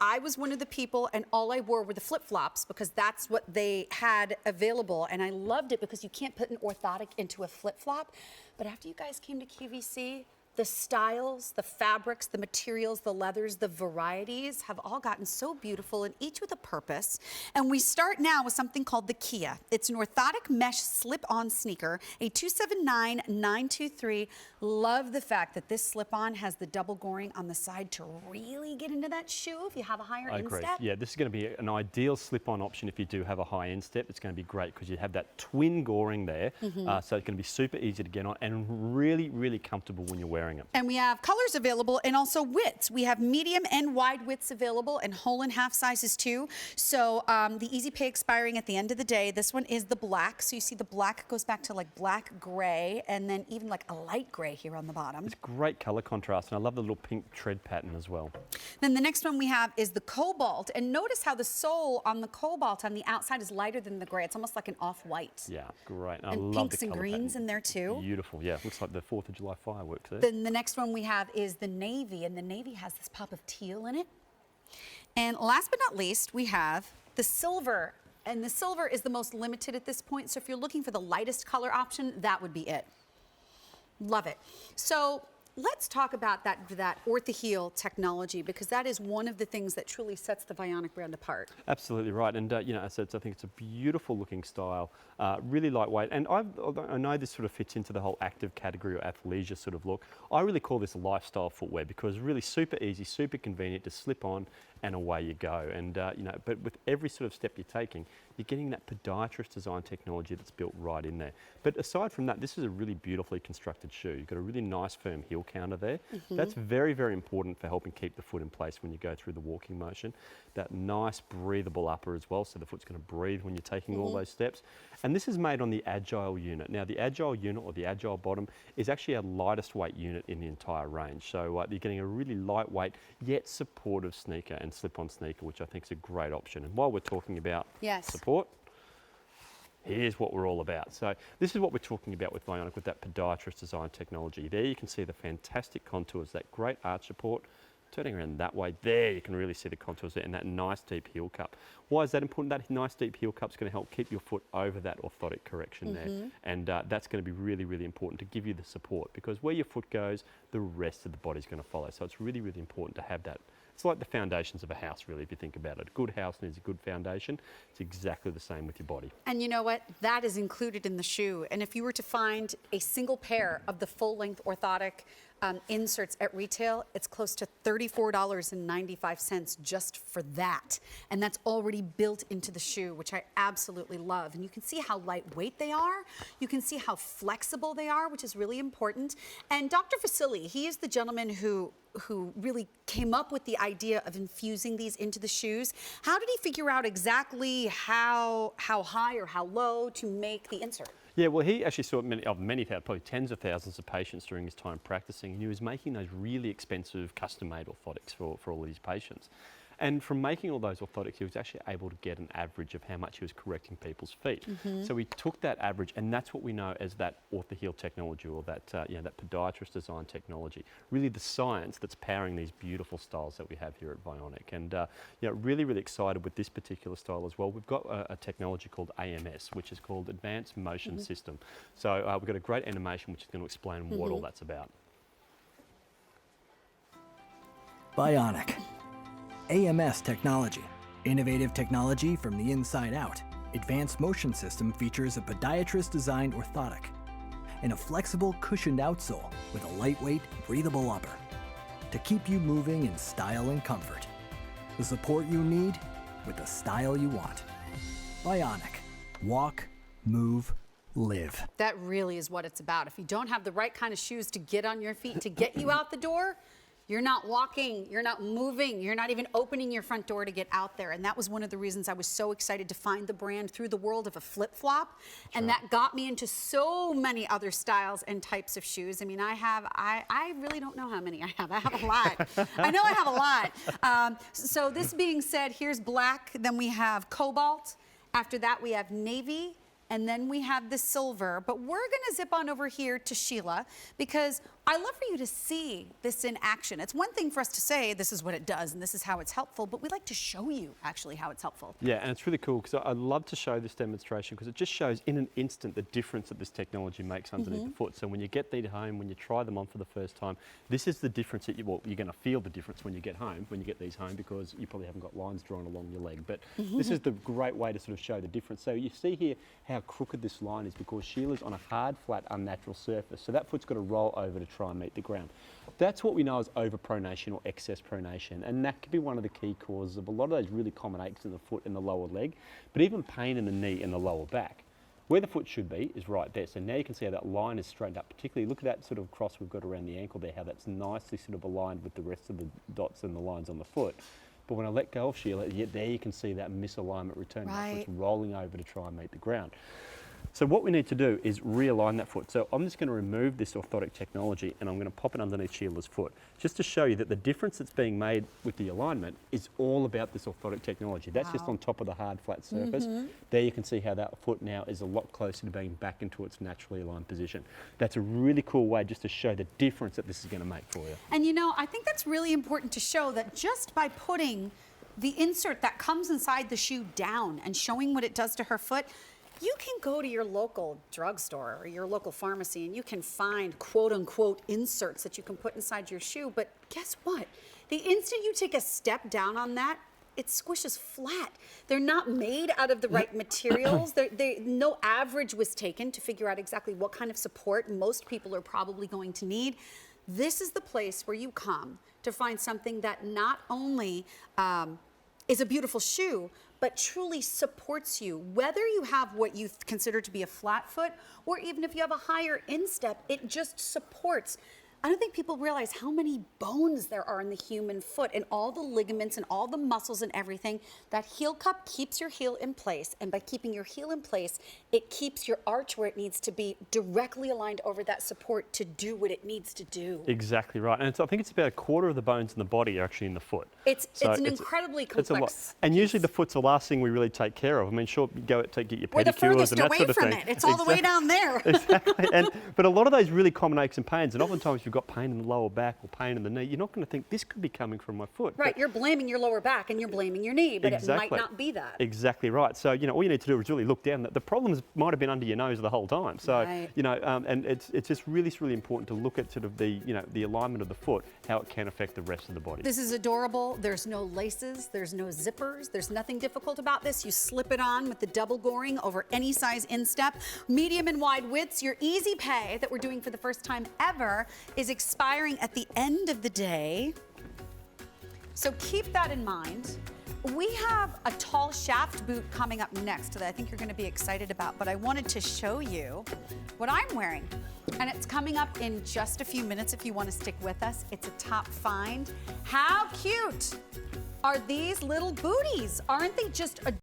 I was one of the people, and all I wore were the flip-flops because that's what they had available. And I loved it because you can't put an orthotic into a flip-flop. But after you guys came to QVC, the styles, the fabrics, the materials, the leathers, the varieties have all gotten so beautiful, and each with a purpose. And we start now with something called the Kia. It's an orthotic mesh slip-on sneaker, a 279923. Love the fact that this slip-on has the double goring on the side to really get into that shoe if you have a higher instep. Yeah, this is going to be an ideal slip-on option if you do have a high instep. It's going to be great because you have that twin goring there, so it's going to be super easy to get on and really, really comfortable when you're wearing it. And we have colors available and also widths. We have medium and wide widths available and whole and half sizes too. So the easy pay expiring at the end of the day. This one is the black. So you see the black goes back to like black gray and then even like a light gray here on the bottom. It's great color contrast, and I love the little pink tread pattern as well. Then the next one we have is the cobalt, and notice how the sole on the cobalt on the outside is lighter than the gray. It's almost like an off-white. Yeah, great. And I love pinks the and color greens pattern. in there too. Beautiful, yeah. Looks like the 4th of July fireworks there. Then the next one we have is the navy, and the navy has this pop of teal in it. And last but not least, we have the silver. And the silver is the most limited at this point, so if you're looking for the lightest color option, that would be it. Love it. So let's talk about that OrthoHeal technology, because that is one of the things that truly sets the Vionic brand apart. Absolutely right, and you know, as I said, I think it's a beautiful looking style, really lightweight, and I know this sort of fits into the whole active category or athleisure sort of look. I really call this lifestyle footwear because it's really super easy, super convenient to slip on, and away you go. And you know, but with every sort of step you're taking, you're getting that podiatrist design technology that's built right in there. But aside from that, this is a really beautifully constructed shoe. You've got a really nice firm heel counter there. That's very, very important for helping keep the foot in place when you go through the walking motion. That nice breathable upper as well, so the foot's going to breathe when you're taking all those steps. And this is made on the Agile unit. Now the Agile unit, or the Agile bottom, is actually our lightest weight unit in the entire range. So you're getting a really lightweight yet supportive sneaker and slip-on sneaker, which I think is a great option. And while we're talking about support, here's what we're all about. So this is what we're talking about with Vionic, with that podiatrist design technology. There you can see the fantastic contours, that great arch support. Turning around that way, there you can really see the contours there and that nice deep heel cup. Why is that important? That nice deep heel cup is going to help keep your foot over that orthotic correction there. And that's going to be really, really important to give you the support, because where your foot goes, the rest of the body's going to follow. So it's really, really important to have that. It's like the foundations of a house, really, if you think about it. A good house needs a good foundation. It's exactly the same with your body. And you know what? That is included in the shoe. And if you were to find a single pair of the full-length orthotic inserts at retail, it's close to $34.95 just for that. And that's already built into the shoe, which I absolutely love. And you can see how lightweight they are. You can see how flexible they are, which is really important. And Dr. Vasily, he is the gentleman who really came up with the idea of infusing these into the shoes. How did he figure out exactly how high or how low to make the insert? Yeah, well, he actually saw many, probably tens of thousands of patients during his time practicing, and he was making those really expensive custom-made orthotics for all of these patients. And from making all those orthotics, he was actually able to get an average of how much he was correcting people's feet. So he took that average, and that's what we know as that OrthoHeal technology, or that that podiatrist design technology. Really, the science that's powering these beautiful styles that we have here at Vionic. And really, really excited with this particular style as well. We've got a technology called AMS, which is called Advanced Motion System. So we've got a great animation which is going to explain what all that's about. Bionic AMS Technology. Innovative technology from the inside out. Advanced Motion System features a podiatrist-designed orthotic and a flexible, cushioned outsole with a lightweight, breathable upper to keep you moving in style and comfort. The support you need with the style you want. Bionic. Walk, move, live. That really is what it's about. If you don't have the right kind of shoes to get on your feet to get you out the door, you're not walking, you're not moving, you're not even opening your front door to get out there. And that was one of the reasons I was so excited to find the brand through the world of a flip-flop. And that got me into so many other styles and types of shoes. I mean, I really don't know how many I have. I have a lot. I know I have a lot. So this being said, here's black, then we have cobalt. After that, we have navy. And then we have the silver, but we're gonna zip on over here to Sheila, because I love for you to see this in action. It's one thing for us to say this is what it does and this is how it's helpful, but we like to show you actually how it's helpful. Yeah, and it's really cool because I love to show this demonstration because it just shows in an instant the difference that this technology makes underneath the foot. So when you get these home, when you try them on for the first time, this is the difference that you're going to feel the difference when you get home, when you get these home, because you probably haven't got lines drawn along your leg. But this is the great way to sort of show the difference. So you see here how crooked this line is because Sheila's on a hard, flat, unnatural surface. So that foot's got to roll over to try and meet the ground. That's what we know as overpronation or excess pronation, and that could be one of the key causes of a lot of those really common aches in the foot and the lower leg, but even pain in the knee and the lower back. Where the foot should be is right there. So now you can see how that line is straightened up, particularly look at that sort of cross we've got around the ankle there, how that's nicely sort of aligned with the rest of the dots and the lines on the foot. But when I let go of Sheila, there you can see that misalignment return. That foot's rolling over to try and meet the ground. So what we need to do is realign that foot. So I'm just going to remove this orthotic technology and I'm going to pop it underneath Sheila's foot, just to show you that the difference that's being made with the alignment is all about this orthotic technology. That's just on top of the hard, flat surface. There you can see how that foot now is a lot closer to being back into its naturally aligned position. That's a really cool way just to show the difference that this is going to make for you. And you know, I think that's really important to show that just by putting the insert that comes inside the shoe down and showing what it does to her foot, you can go to your local drugstore or your local pharmacy and you can find quote unquote inserts that you can put inside your shoe. But guess what? The instant you take a step down on that, it squishes flat. They're not made out of the right materials. No average was taken to figure out exactly what kind of support most people are probably going to need. This is the place where you come to find something that not only is a beautiful shoe, but truly supports you. Whether you have what you consider to be a flat foot, or even if you have a higher instep, it just supports. I don't think people realize how many bones there are in the human foot and all the ligaments and all the muscles and everything. That heel cup keeps your heel in place, and by keeping your heel in place, it keeps your arch where it needs to be, directly aligned over that support to do what it needs to do. Exactly right, and I think it's about a quarter of the bones in the body are actually in the foot. It's an incredibly complex It's a lot. And usually the foot's the last thing we really take care of. I mean, sure, you go get your We're the pedicures furthest and that away sort of from thing. it. It's all the way down there. Exactly. But a lot of those really common aches and pains, and oftentimes you've got pain in the lower back or pain in the knee, you're not going to think this could be coming from my foot. Right, you're blaming your lower back and you're blaming your knee, but Exactly. it might not be that. Exactly right. So, you know, all you need to do is really look down. The problems might have been under your nose the whole time. So, Right. you know, and it's just really important to look at sort of the, you know, the alignment of the foot, how it can affect the rest of the body. This is adorable. There's no laces, there's no zippers, there's nothing difficult about this. You slip it on with the double goring over any size instep. Medium and wide widths. Your easy pay that we're doing for the first time ever is expiring at the end of the day. So keep that in mind. We have a tall shaft boot coming up next that I think you're going to be excited about, but I wanted to show you what I'm wearing. And it's coming up in just a few minutes if you want to stick with us. It's a top find. How cute are these little booties? Aren't they just adorable?